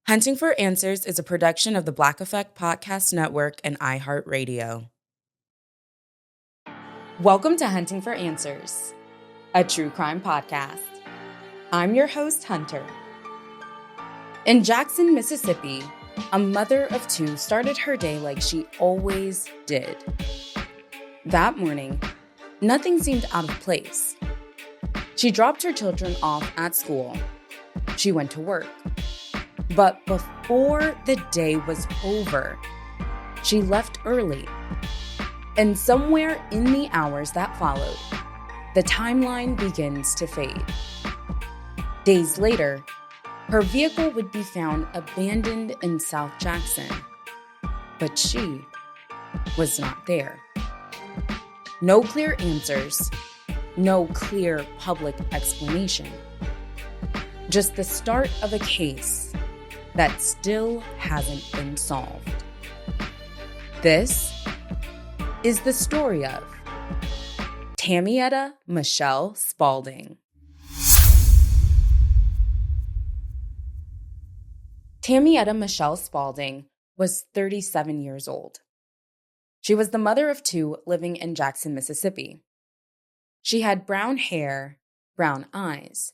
Hunting for Answers is a production of the Black Effect Podcast Network and iHeartRadio. Welcome to Hunting for Answers, a true crime podcast. I'm your host, Hunter. In Jackson, Mississippi, a mother of two started her day like she always did. That morning, nothing seemed out of place. She dropped her children off at school. She went to work. But before the day was over, she left early. And somewhere in the hours that followed, the timeline begins to fade. Days later, her vehicle would be found abandoned in South Jackson. But she was not there. No clear answers, no clear public explanation. Just the start of a case that still hasn't been solved. This is the story of Tammyetta Michelle Spaulding. Tammyetta Michelle Spaulding was 37 years old. She was the mother of two living in Jackson, Mississippi. She had brown hair, brown eyes,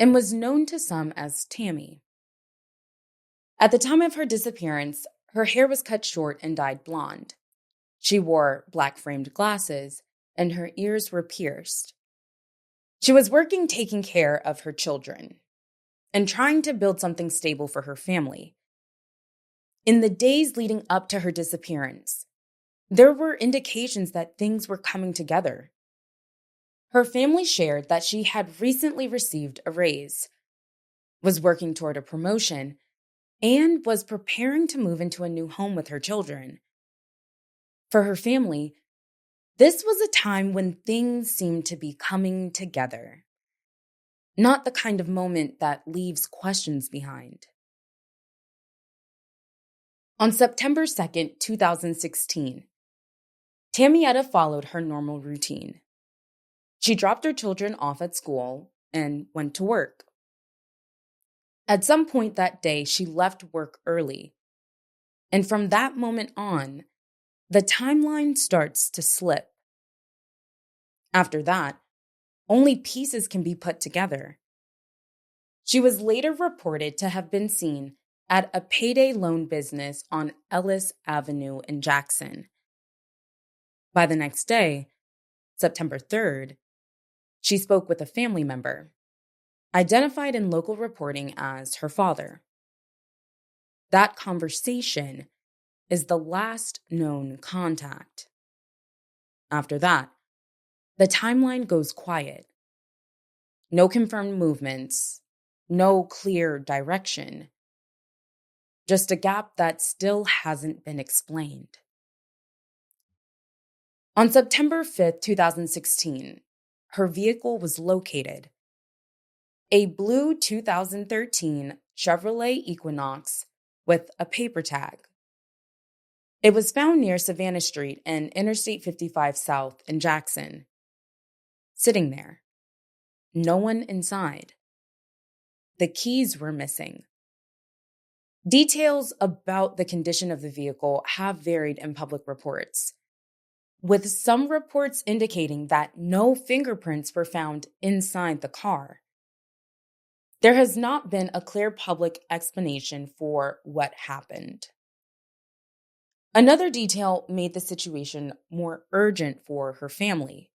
and was known to some as Tammy. At the time of her disappearance, her hair was cut short and dyed blonde. She wore black-framed glasses, and her ears were pierced. She was working taking care of her children and trying to build something stable for her family. In the days leading up to her disappearance, there were indications that things were coming together. Her family shared that she had recently received a raise, was working toward a promotion, and was preparing to move into a new home with her children. For her family, this was a time when things seemed to be coming together. Not the kind of moment that leaves questions behind. On September 2nd, 2016, Tammyetta followed her normal routine. She dropped her children off at school and went to work. At some point that day, she left work early. And from that moment on, the timeline starts to slip. After that, only pieces can be put together. She was later reported to have been seen at a payday loan business on Ellis Avenue in Jackson. By the next day, September 3rd, she spoke with a family member, identified in local reporting as her father. That conversation is the last known contact. After that, the timeline goes quiet. No confirmed movements, no clear direction. Just a gap that still hasn't been explained. On September 5th, 2016, her vehicle was located. A blue 2013 Chevrolet Equinox with a paper tag. It was found near Savannah Street and Interstate 55 South in Jackson. Sitting there. No one inside. The keys were missing. Details about the condition of the vehicle have varied in public reports, with some reports indicating that no fingerprints were found inside the car. There has not been a clear public explanation for what happened. Another detail made the situation more urgent for her family.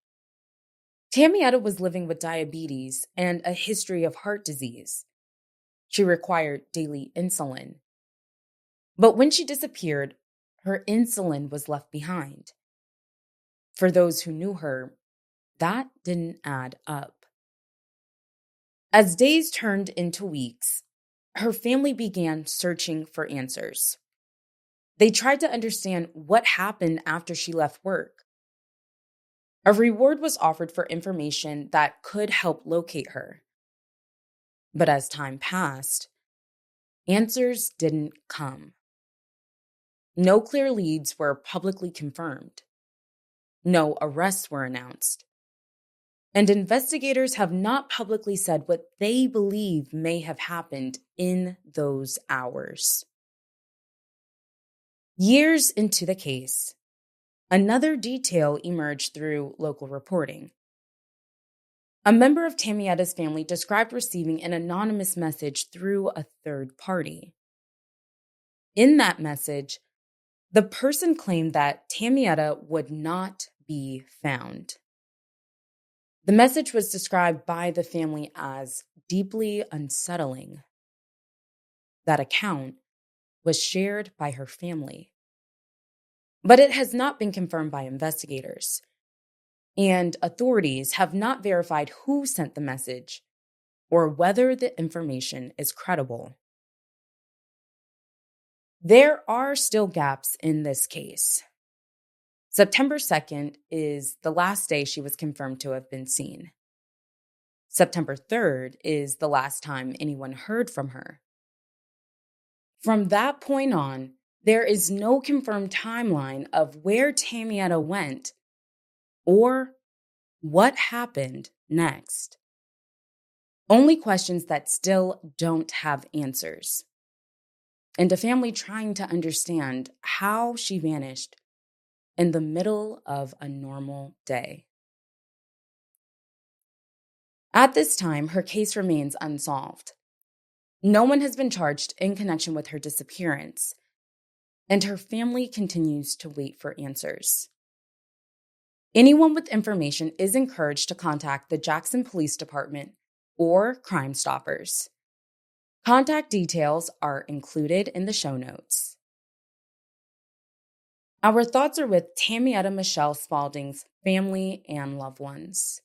Tammyetta was living with diabetes and a history of heart disease. She required daily insulin. But when she disappeared, her insulin was left behind. For those who knew her, that didn't add up. As days turned into weeks, her family began searching for answers. They tried to understand what happened after she left work. A reward was offered for information that could help locate her. But as time passed, answers didn't come. No clear leads were publicly confirmed. No arrests were announced. and investigators have not publicly said what they believe may have happened in those hours. Years into the case, another detail emerged through local reporting. A member of Tammyetta's family described receiving an anonymous message through a third party. In that message, the person claimed that Tammyetta would not be found. The message was described by the family as deeply unsettling. That account was shared by her family. But it has not been confirmed by investigators, and authorities have not verified who sent the message or whether the information is credible. There are still gaps in this case. September 2nd is the last day she was confirmed to have been seen. September 3rd is the last time anyone heard from her. From that point on, there is no confirmed timeline of where Tammyetta went or what happened next. Only questions that still don't have answers. And a family trying to understand how she vanished in the middle of a normal day. At this time, her case remains unsolved. No one has been charged in connection with her disappearance, and her family continues to wait for answers. Anyone with information is encouraged to contact the Jackson Police Department or Crime Stoppers. Contact details are included in the show notes. Our thoughts are with Tammyetta Michelle Spaulding's family and loved ones.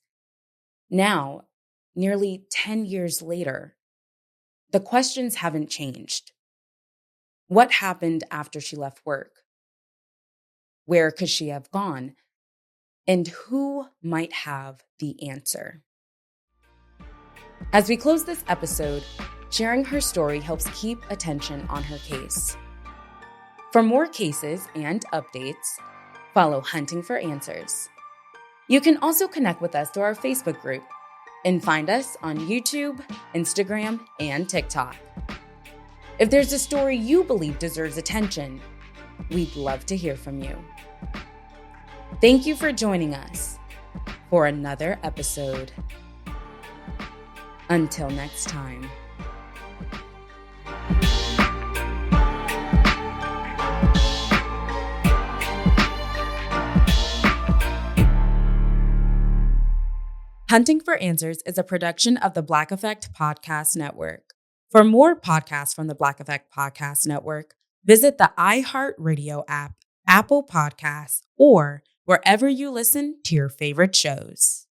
Now, nearly 10 years later, the questions haven't changed. What happened after she left work? Where could she have gone? And who might have the answer? As we close this episode, sharing her story helps keep attention on her case. For more cases and updates, follow Hunting for Answers. You can also connect with us through our Facebook group and find us on YouTube, Instagram, and TikTok. If there's a story you believe deserves attention, we'd love to hear from you. Thank you for joining us for another episode. Until next time. Hunting for Answers is a production of the Black Effect Podcast Network. For more podcasts from the Black Effect Podcast Network, visit the iHeartRadio app, Apple Podcasts, or wherever you listen to your favorite shows.